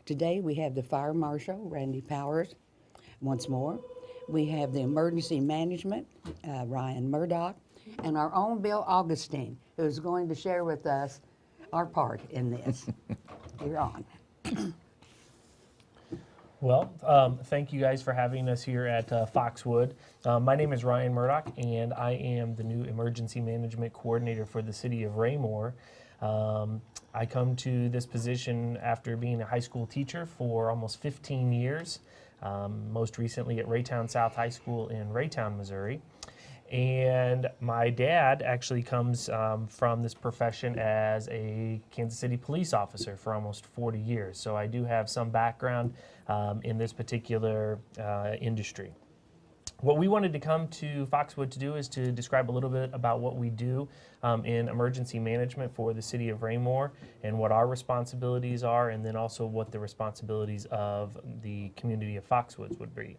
Today we have the Fire Marshal, Randy Powers, once more. We have the Emergency Management, Ryan Murdock, and our own Bill Augustine, who's going to share with us our part in this. You're on. Well, thank you guys for having us here at Foxwood. My name is Ryan Murdock, and I am the new Emergency Management Coordinator for the City of Raymore. I come to this position after being a high school teacher for almost 15 years, most recently at Raytown South High School in Raytown, Missouri. And my dad actually comes from this profession as a Kansas City police officer for almost 40 years. So I do have some background in this particular industry. What we wanted to come to Foxwood to do is to describe a little bit about what we do in emergency management for the city of Raymore and what our responsibilities are, and then also what the responsibilities of the community of Foxwoods would be.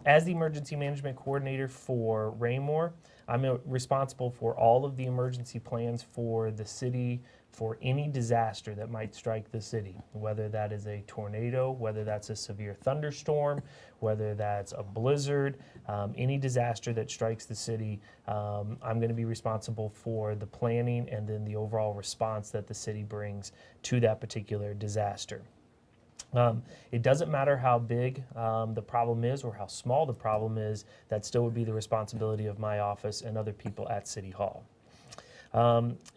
As the emergency management coordinator for Raymore, I'm responsible for all of the emergency plans for the city for any disaster that might strike the city, whether that is a tornado, whether that's a severe thunderstorm, whether that's a blizzard, any disaster that strikes the city. I'm going to be responsible for the planning and then the overall response that the city brings to that particular disaster. It doesn't matter how big the problem is or how small the problem is, that still would be the responsibility of my office and other people at City Hall.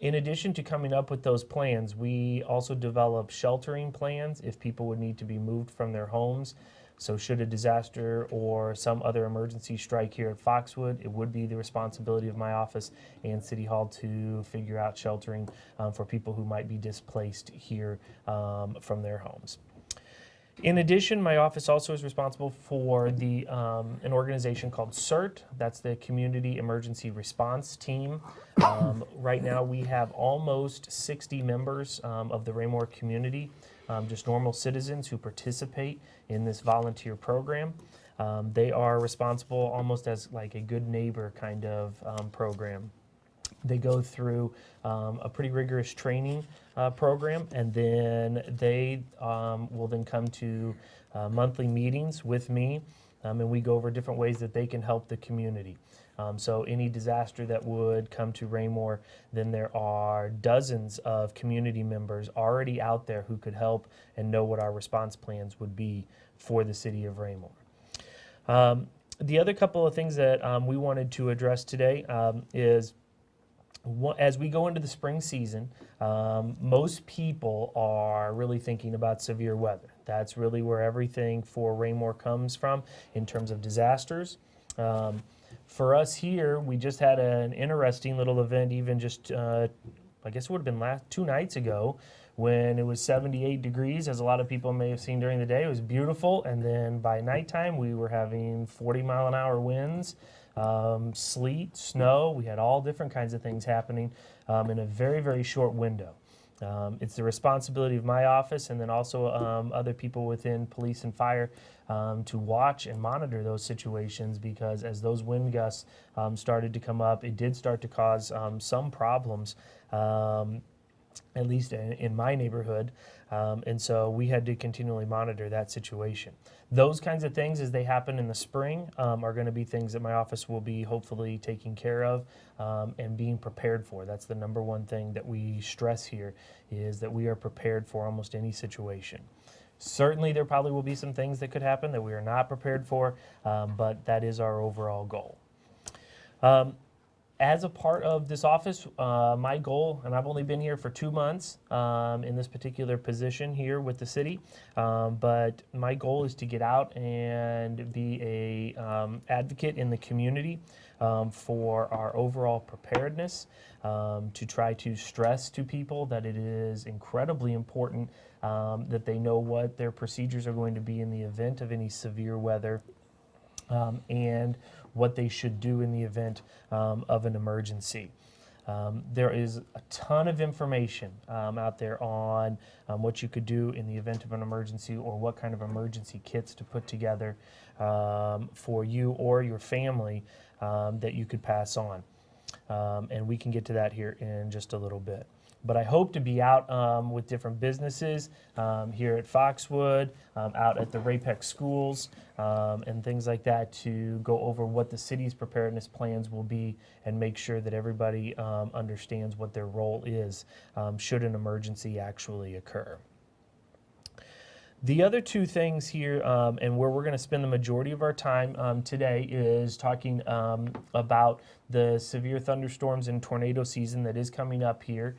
In addition to coming up with those plans, we also develop sheltering plans if people would need to be moved from their homes. So should a disaster or some other emergency strike here at Foxwood, it would be the responsibility of my office and City Hall to figure out sheltering for people who might be displaced here from their homes. In addition, my office also is responsible for an organization called CERT. That's the Community Emergency Response Team. Right now we have almost 60 members of the Raymore community, just normal citizens who participate in this volunteer program. They are responsible almost as like a good neighbor kind of program. They go through a pretty rigorous training program, and then they will then come to monthly meetings with me, and we go over different ways that they can help the community. So any disaster that would come to Raymore, then there are dozens of community members already out there who could help and know what our response plans would be for the city of Raymore. The other couple of things that we wanted to address today is as we go into the spring season, most people are really thinking about severe weather. That's really where everything for Raymore comes from in terms of disasters. For us here, we just had an interesting little event, even just, I guess it would have been 2 nights ago, when it was 78 degrees, as a lot of people may have seen during the day. It was beautiful, and then by nighttime, we were having 40-mile-an-hour winds. Sleet, snow, we had all different kinds of things happening in a very, very short window. It's the responsibility of my office and then also other people within police and fire to watch and monitor those situations, because as those wind gusts started to come up, it did start to cause some problems, at least in my neighborhood, and so we had to continually monitor that situation. Those kinds of things, as they happen in the spring, are going to be things that my office will be hopefully taking care of and being prepared for. That's the number one thing that we stress here, is that we are prepared for almost any situation. Certainly there probably will be some things that could happen that we are not prepared for, but that is our overall goal. As a part of this office, my goal, and I've only been here for 2 months in this particular position here with the city, but my goal is to get out and be a advocate in the community for our overall preparedness, to try to stress to people that it is incredibly important that they know what their procedures are going to be in the event of any severe weather, and what they should do in the event of an emergency. There is a ton of information out there on what you could do in the event of an emergency, or what kind of emergency kits to put together for you or your family that you could pass on. And we can get to that here in just a little bit. But I hope to be out with different businesses here at Foxwood, out at the Rapex schools, and things like that to go over what the city's preparedness plans will be and make sure that everybody understands what their role is should an emergency actually occur. The other two things here, and where we're going to spend the majority of our time today, is talking about the severe thunderstorms and tornado season that is coming up here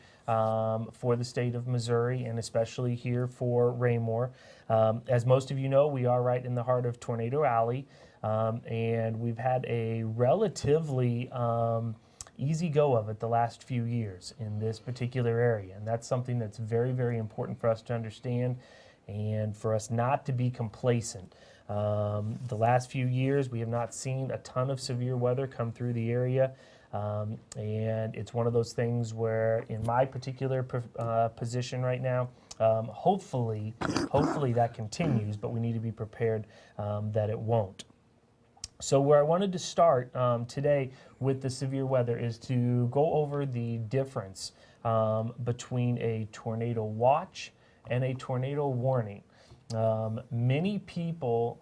for the state of Missouri, and especially here for Raymore. As most of you know, we are right in the heart of Tornado Alley, and we've had a relatively easy go of it the last few years in this particular area, and that's something that's very, very important for us to understand and for us not to be complacent. The last few years, we have not seen a ton of severe weather come through the area, and it's one of those things where, in my particular position right now, hopefully that continues, but we need to be prepared that it won't. So where I wanted to start today with the severe weather is to go over the difference between a tornado watch and a tornado warning. Many people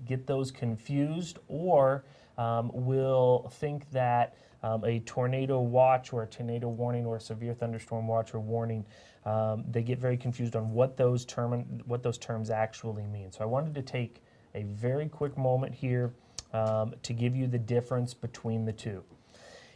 get those confused, or will think that a tornado watch or a tornado warning or a severe thunderstorm watch or warning, they get very confused on what those terms actually mean. So I wanted to take a very quick moment here to give you the difference between the two.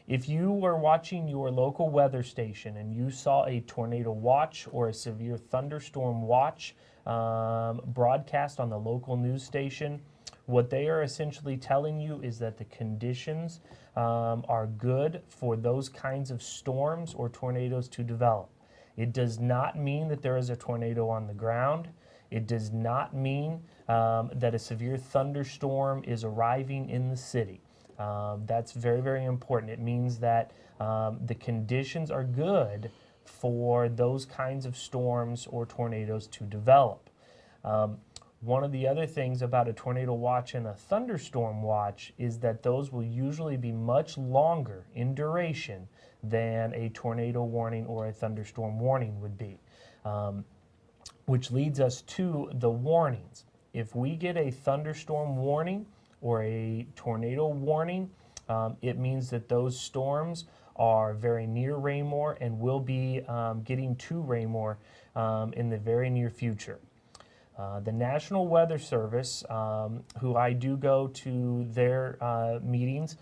If you were watching your local weather station and you saw a tornado watch or a severe thunderstorm watch broadcast on the local news station, what they are essentially telling you is that the conditions are good for those kinds of storms or tornadoes to develop. It does not mean that there is a tornado on the ground. It does not mean that a severe thunderstorm is arriving in the city. That's very, very important. It means that the conditions are good for those kinds of storms or tornadoes to develop. One of the other things about a tornado watch and a thunderstorm watch is that those will usually be much longer in duration than a tornado warning or a thunderstorm warning would be, which leads us to the warnings. If we get a thunderstorm warning or a tornado warning, it means that those storms are very near Raymore and will be getting to Raymore in the very near future. The National Weather Service, who I do go to their meetings,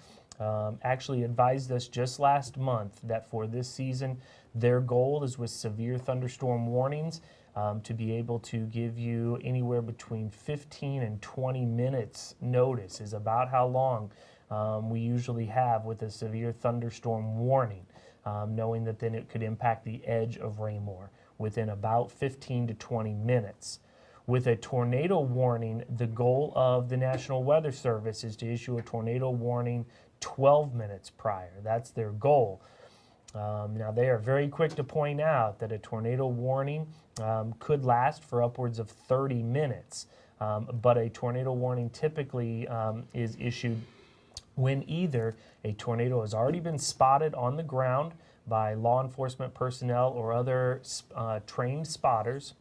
actually advised us just last month that for this season, their goal is with severe thunderstorm warnings to be able to give you anywhere between 15 and 20 minutes notice is about how long we usually have with a severe thunderstorm warning, knowing that then it could impact the edge of Raymore within about 15 to 20 minutes. With a tornado warning, the goal of the National Weather Service is to issue a tornado warning 12 minutes prior. That's their goal. Now, they are very quick to point out that a tornado warning could last for upwards of 30 minutes, but a tornado warning typically is issued when either a tornado has already been spotted on the ground by law enforcement personnel or other trained spotters,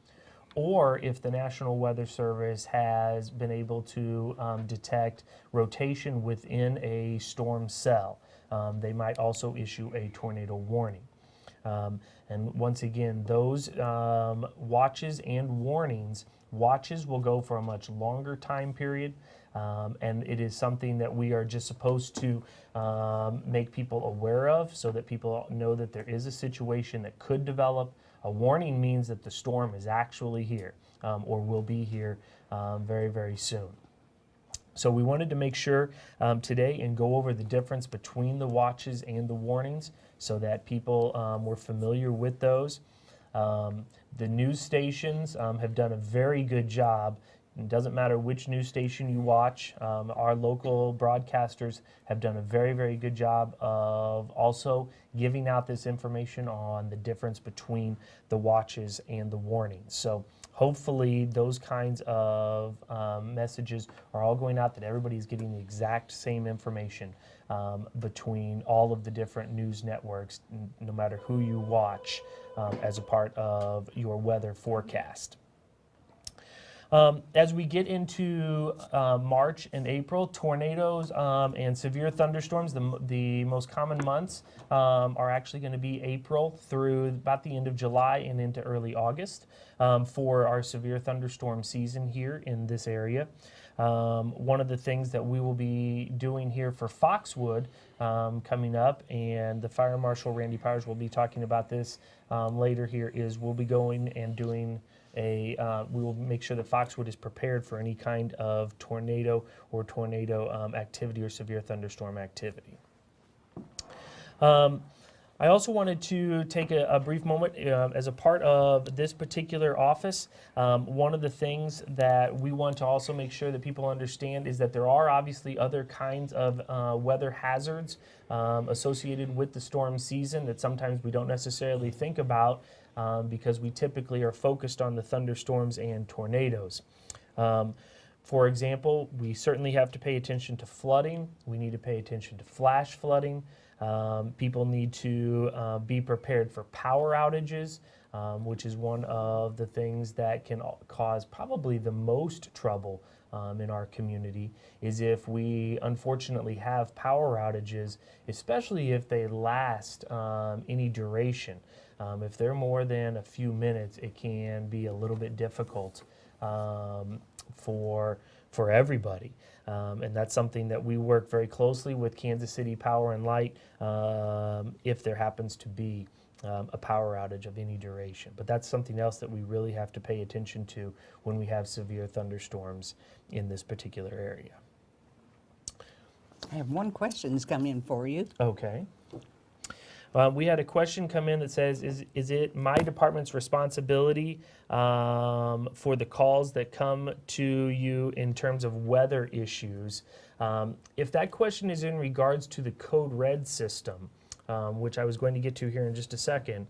or if the National Weather Service has been able to detect rotation within a storm cell. They might also issue a tornado warning. And once again, those watches and warnings, watches will go for a much longer time period, and it is something that we are just supposed to make people aware of so that people know that there is a situation that could develop. A warning means that the storm is actually here or will be here very, very soon. So we wanted to make sure today and go over the difference between the watches and the warnings so that people were familiar with those. The news stations have done a very good job. It doesn't matter which news station you watch. Our local broadcasters have done a very, very good job of also giving out this information on the difference between the watches and the warnings. So hopefully those kinds of messages are all going out, that everybody's getting the exact same information between all of the different news networks, no matter who you watch, as a part of your weather forecast. As we get into March and April, tornadoes and severe thunderstorms, the most common months are actually going to be April through about the end of July and into early August for our severe thunderstorm season here in this area. One of the things that we will be doing here for Foxwood coming up, and the Fire Marshal Randy Powers will be talking about this later here, is we'll be going and doing we will make sure that Foxwood is prepared for any kind of tornado or tornado activity or severe thunderstorm activity. I also wanted to take a brief moment as a part of this particular office. One of the things that we want to also make sure that people understand is that there are obviously other kinds of weather hazards associated with the storm season that sometimes we don't necessarily think about because we typically are focused on the thunderstorms and tornadoes. For example, we certainly have to pay attention to flooding. We need to pay attention to flash flooding. People need to be prepared for power outages, which is one of the things that can cause probably the most trouble in our community, is if we unfortunately have power outages, especially if they last any duration. If they're more than a few minutes, it can be a little bit difficult for everybody. And that's something that we work very closely with Kansas City Power and Light if there happens to be a power outage of any duration. But that's something else that we really have to pay attention to when we have severe thunderstorms in this particular area. I have one question that's come in for you. Okay. We had a question come in that says, is it my department's responsibility for the calls that come to you in terms of weather issues? If that question is in regards to the Code Red system, which I was going to get to here in just a second,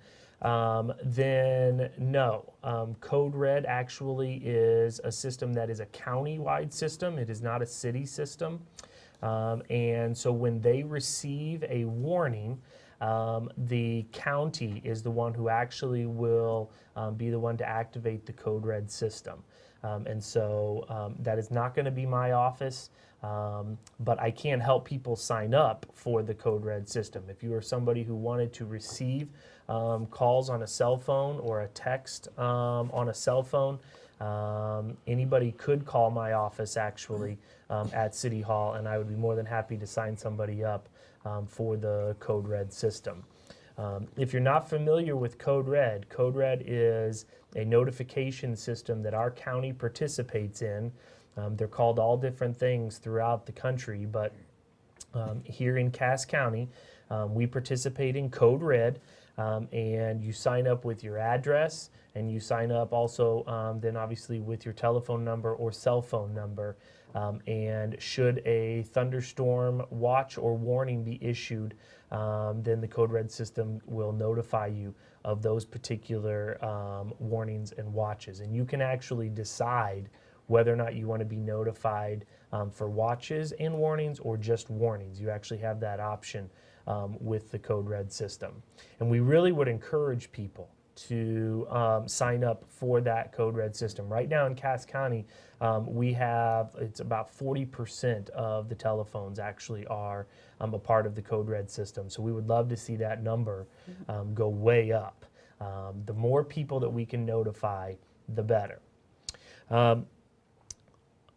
then no. Code Red actually is a system that is a county-wide system. It is not a city system. And so when they receive a warning, the county is the one who actually will be the one to activate the Code Red system. And so that is not going to be my office, but I can help people sign up for the Code Red system. If you are somebody who wanted to receive calls on a cell phone or a text on a cell phone, anybody could call my office actually at City Hall, and I would be more than happy to sign somebody up for the Code Red system. If you're not familiar with Code Red is a notification system that our county participates in. They're called all different things throughout the country, but here in Cass County, we participate in Code Red, and you sign up with your address, and you sign up also then obviously with your telephone number or cell phone number. And should a thunderstorm watch or warning be issued, then the Code Red system will notify you of those particular warnings and watches. And you can actually decide whether or not you want to be notified for watches and warnings or just warnings. You actually have that option with the Code Red system. And we really would encourage people to sign up for that Code Red system. Right now in Cass County, we have, it's about 40% of the telephones actually are a part of the Code Red system. So we would love to see that number go way up. The more people that we can notify, the better.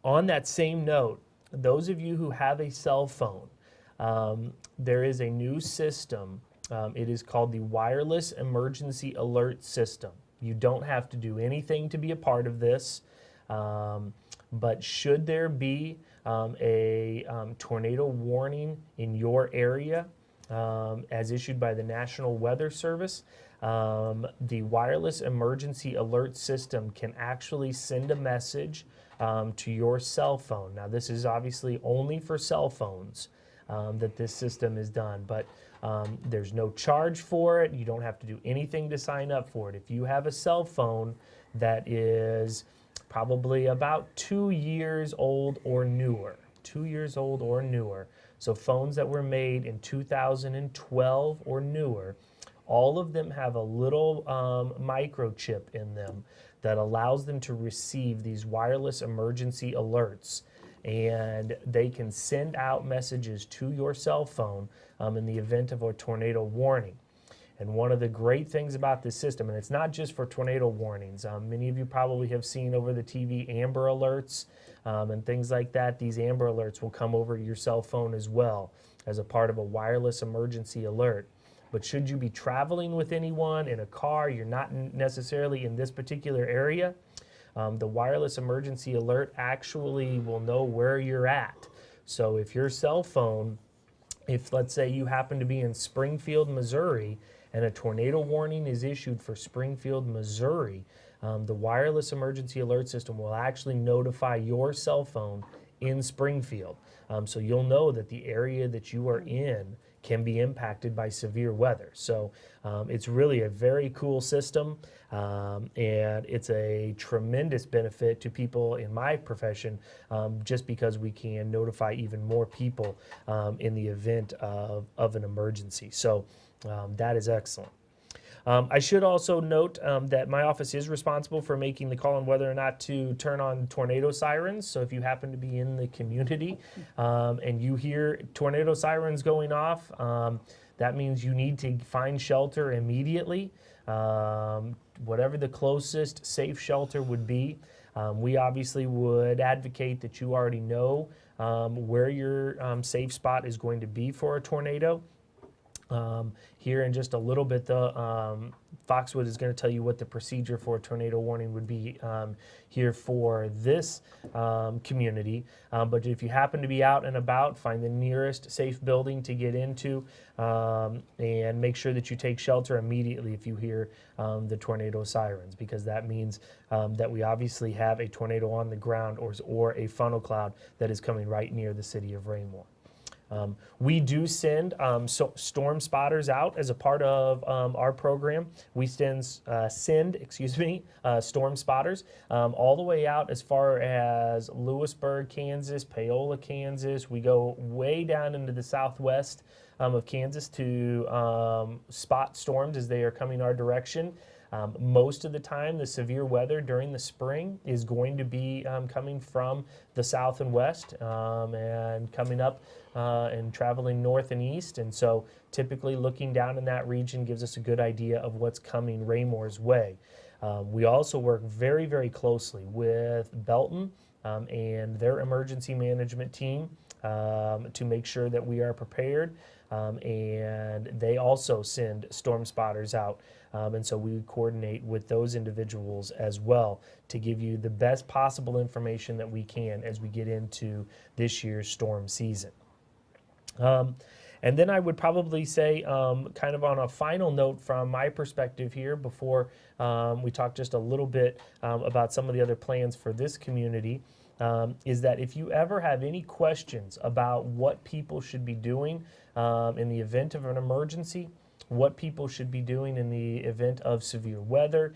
On that same note, those of you who have a cell phone, there is a new system. It is called the Wireless Emergency Alert System. You don't have to do anything to be a part of this, but should there be a tornado warning in your area as issued by the National Weather Service, the Wireless Emergency Alert System can actually send a message to your cell phone. Now, this is obviously only for cell phones that this system is done, but There's no charge for it. You don't have to do anything to sign up for it. If you have a cell phone that is probably about 2 years old or newer, 2 years old or newer, so phones that were made in 2012 or newer, all of them have a little microchip in them that allows them to receive these wireless emergency alerts, and they can send out messages to your cell phone in the event of a tornado warning. And one of the great things about this system, and it's not just for tornado warnings, many of you probably have seen over the TV Amber Alerts and things like that. These Amber Alerts will come over your cell phone as well as a part of a wireless emergency alert. But should you be traveling with anyone in a car, you're not necessarily in this particular area, the wireless emergency alert actually will know where you're at. So if your cell phone, if let's say you happen to be in Springfield, Missouri, and a tornado warning is issued for Springfield, Missouri, the wireless emergency alert system will actually notify your cell phone in Springfield. So you'll know that the area that you are in can be impacted by severe weather. So it's really a very cool system, and it's a tremendous benefit to people in my profession, just because we can notify even more people in the event of an emergency. So that is excellent. I should also note that my office is responsible for making the call on whether or not to turn on tornado sirens. So if you happen to be in the community and you hear tornado sirens going off, that means you need to find shelter immediately, whatever the closest safe shelter would be. We obviously would advocate that you already know where your safe spot is going to be for a tornado. Here in just a little bit, Foxwood is going to tell you what the procedure for a tornado warning would be here for this community. But if you happen to be out and about, find the nearest safe building to get into, and make sure that you take shelter immediately if you hear the tornado sirens, because that means that we obviously have a tornado on the ground or a funnel cloud that is coming right near the city of Raymore. We do send storm spotters out as a part of our program. We send storm spotters all the way out as far as Lewisburg, Kansas, Paola, Kansas. We go way down into the southwest of Kansas to spot storms as they are coming our direction. Most of the time, the severe weather during the spring is going to be coming from the south and west and coming up and traveling north and east. And so typically looking down in that region gives us a good idea of what's coming Raymore's way. We also work very, very closely with Belton and their emergency management team to make sure that we are prepared. And they also send storm spotters out. And so we coordinate with those individuals as well to give you the best possible information that we can as we get into this year's storm season. And then I would probably say, kind of on a final note from my perspective here, before we talk just a little bit about some of the other plans for this community, is that if you ever have any questions about what people should be doing in the event of an emergency, what people should be doing in the event of severe weather,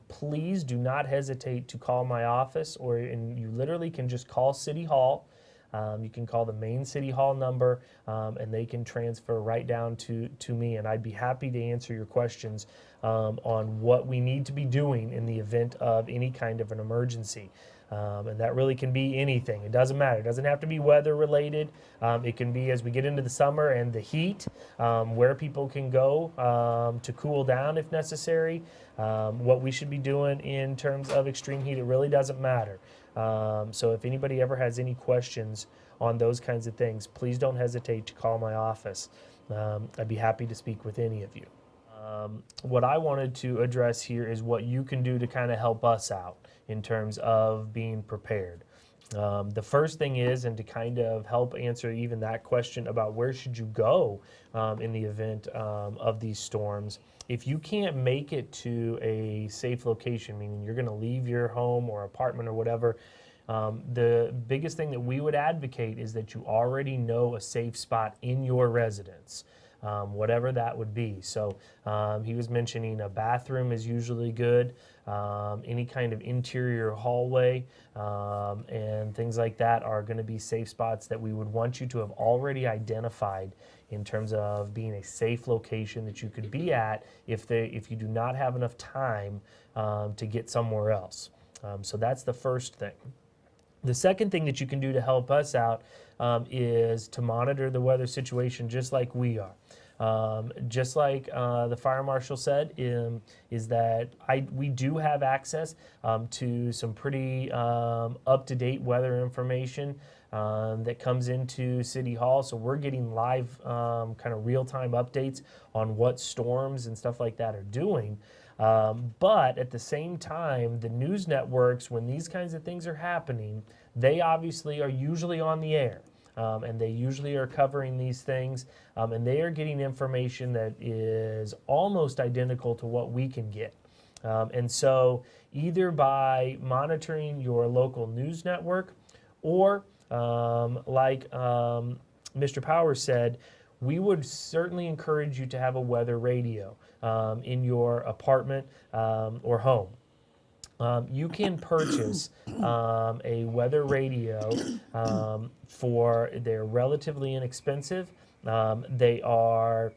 please do not hesitate to call my office, and you literally can just call City Hall. You can call the main City Hall number, and they can transfer right down to me, and I'd be happy to answer your questions on what we need to be doing in the event of any kind of an emergency. And that really can be anything. It doesn't matter. It doesn't have to be weather related. It can be as we get into the summer and the heat, where people can go to cool down if necessary. What we should be doing in terms of extreme heat, it really doesn't matter. So if anybody ever has any questions on those kinds of things, please don't hesitate to call my office. I'd be happy to speak with any of you. What I wanted to address here is what you can do to kind of help us out in terms of being prepared. The first thing is, and to kind of help answer even that question about where should you go in the event of these storms, if you can't make it to a safe location, meaning you're going to leave your home or apartment or whatever, the biggest thing that we would advocate is that you already know a safe spot in your residence. whatever that would be. So he was mentioning a bathroom is usually good, any kind of interior hallway, and things like that are going to be safe spots that we would want you to have already identified in terms of being a safe location that you could be at if you do not have enough time to get somewhere else. So that's the first thing. The second thing that you can do to help us out is to monitor the weather situation just like we are. Just like the fire marshal said, is that we do have access to some pretty up-to-date weather information that comes into City Hall. So we're getting live kind of real-time updates on what storms and stuff like that are doing. But at the same time, the news networks, when these kinds of things are happening, they obviously are usually on the air. And they usually are covering these things, and they are getting information that is almost identical to what we can get. And so either by monitoring your local news network or like Mr. Powers said, we would certainly encourage you to have a weather radio in your apartment or home. You can purchase a weather radio they're relatively inexpensive. They are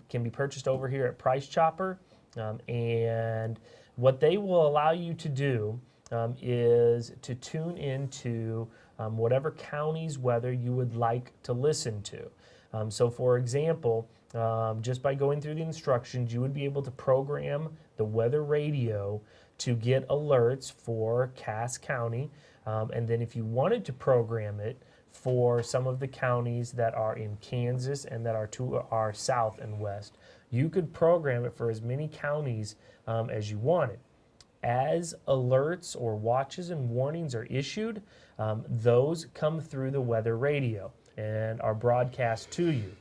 can be purchased over here at Price Chopper, and what they will allow you to do is to tune into whatever county's weather you would like to listen to. So for example, just by going through the instructions, you would be able to program the weather radio to get alerts for Cass County, and then if you wanted to program it for some of the counties that are in Kansas and that are to our south and west, you could program it for as many counties as you wanted. As alerts or watches and warnings are issued, those come through the weather radio and are broadcast to you.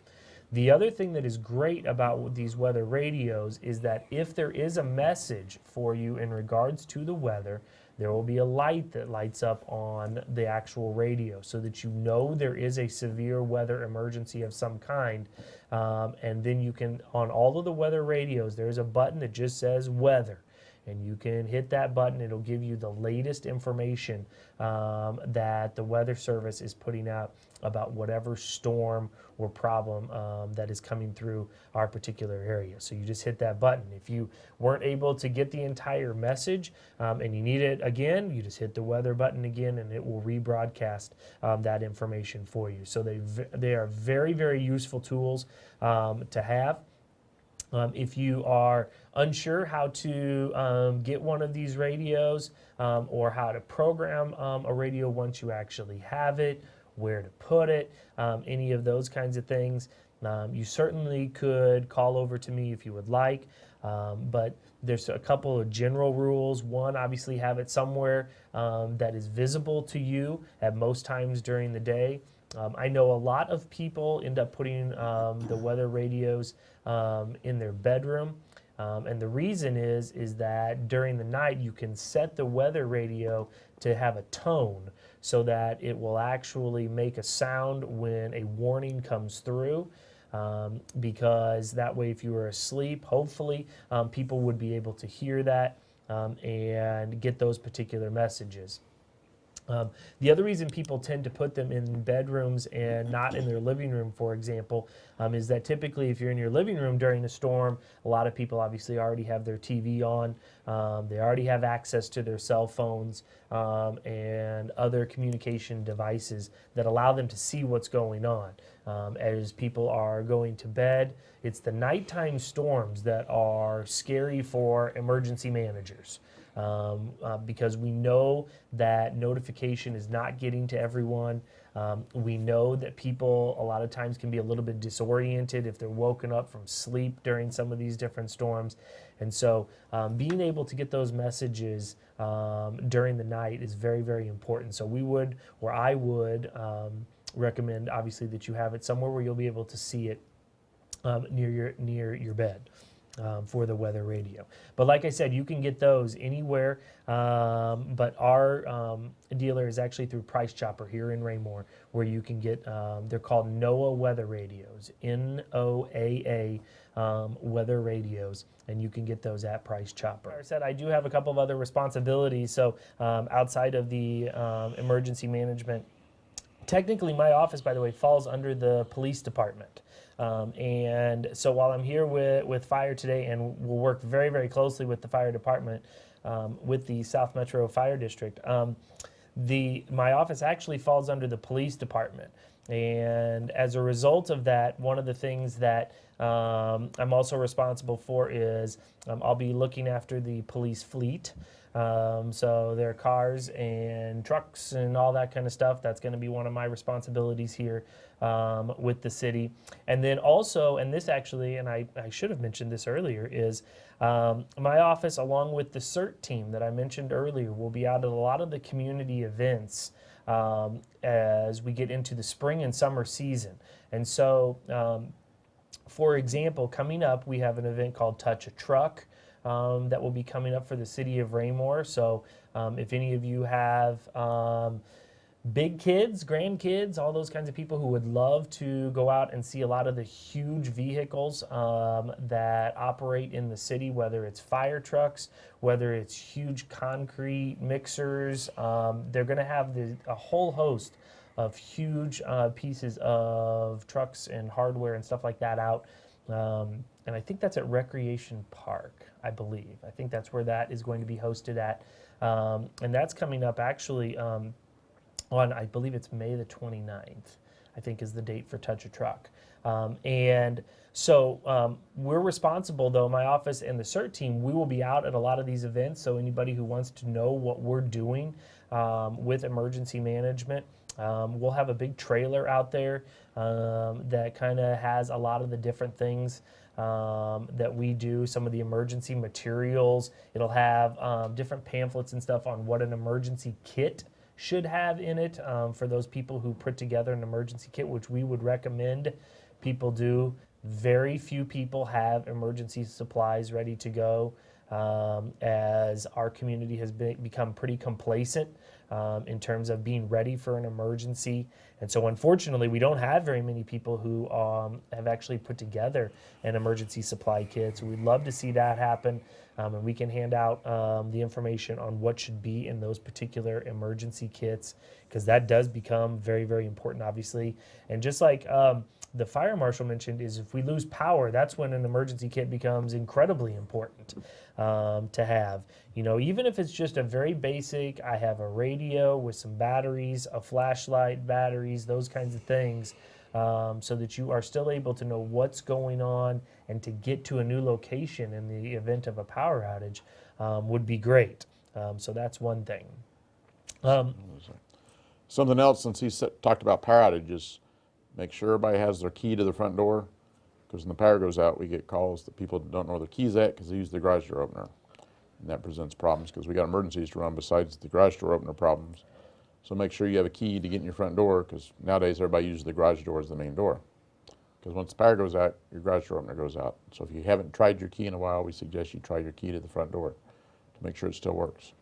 The other thing that is great about these weather radios is that if there is a message for you in regards to the weather, there will be a light that lights up on the actual radio so that you know there is a severe weather emergency of some kind. And then you can, on all of the weather radios, there's a button that just says weather. And you can hit that button. It'll give you the latest information that the Weather Service is putting out about whatever storm or problem that is coming through our particular area. So you just hit that button. If you weren't able to get the entire message and you need it again, you just hit the weather button again and it will rebroadcast that information for you. So they are very, very useful tools to have. If you are unsure how to get one of these radios or how to program a radio once you actually have it, where to put it, any of those kinds of things, you certainly could call over to me if you would like. But there's a couple of general rules. One, obviously have it somewhere that is visible to you at most times during the day. I know a lot of people end up putting the weather radios in their bedroom, and the reason is that during the night you can set the weather radio to have a tone so that it will actually make a sound when a warning comes through, because that way if you were asleep, hopefully people would be able to hear that and get those particular messages. The other reason people tend to put them in bedrooms and not in their living room, for example, is that typically if you're in your living room during a storm, a lot of people obviously already have their TV on, they already have access to their cell phones and other communication devices that allow them to see what's going on. As people are going to bed, it's the nighttime storms that are scary for emergency managers. Because we know that notification is not getting to everyone. We know that people a lot of times can be a little bit disoriented if they're woken up from sleep during some of these different storms. And so being able to get those messages during the night is very, very important. So we would, or I would, recommend obviously that you have it somewhere where you'll be able to see it near your bed. For the weather radio. But like I said, you can get those anywhere, but our dealer is actually through Price Chopper here in Raymore, where you can get, they're called NOAA weather radios, NOAA weather radios, and you can get those at Price Chopper. Like I said, I do have a couple of other responsibilities, so outside of the emergency management. Technically, my office, by the way, falls under the police department. And so while I'm here with fire today, and we'll work very, very closely with the fire department, with the South Metro Fire District, my office actually falls under the police department. And as a result of that, one of the things that I'm also responsible for is I'll be looking after the police fleet. So their cars and trucks and all that kind of stuff. That's going to be one of my responsibilities here with the city. And then also, and this actually, and I should have mentioned this earlier, is my office, along with the CERT team that I mentioned earlier, will be out at a lot of the community events as we get into the spring and summer season. And so, for example, coming up, we have an event called Touch a Truck. That will be coming up for the city of Raymore. So if any of you have big kids, grandkids, all those kinds of people who would love to go out and see a lot of the huge vehicles that operate in the city, whether it's fire trucks, whether it's huge concrete mixers, they're going to have a whole host of huge pieces of trucks and hardware and stuff like that out. And I think that's at Recreation Park, I believe. I think that's where that is going to be hosted at. And that's coming up actually on, I believe it's May the 29th, I think is the date for Touch a Truck. And so we're responsible, though, my office and the CERT team, we will be out at a lot of these events. So anybody who wants to know what we're doing with emergency management, we'll have a big trailer out there that kind of has a lot of the different things that we do, some of the emergency materials. It'll have different pamphlets and stuff on what an emergency kit should have in it for those people who put together an emergency kit, which we would recommend people do. Very few people have emergency supplies ready to go, as our community has become pretty complacent in terms of being ready for an emergency. And so unfortunately, we don't have very many people who have actually put together an emergency supply kit. So we'd love to see that happen, and we can hand out the information on what should be in those particular emergency kits, because that does become very, very important, obviously. And just like the fire marshal mentioned, is if we lose power, that's when an emergency kit becomes incredibly important to have. You know, even if it's just a very basic, I have a radio with some batteries, a flashlight, batteries, those kinds of things, so that you are still able to know what's going on and to get to a new location in the event of a power outage would be great. So that's one thing. Something else, since he talked about power outages, make sure everybody has their key to the front door, because when the power goes out, we get calls that people don't know where their key's at because they use the garage door opener. And that presents problems because we got emergencies to run besides the garage door opener problems. So make sure you have a key to get in your front door, because nowadays everybody uses the garage door as the main door. Because once the power goes out, your garage door opener goes out. So if you haven't tried your key in a while, we suggest you try your key to the front door to make sure it still works.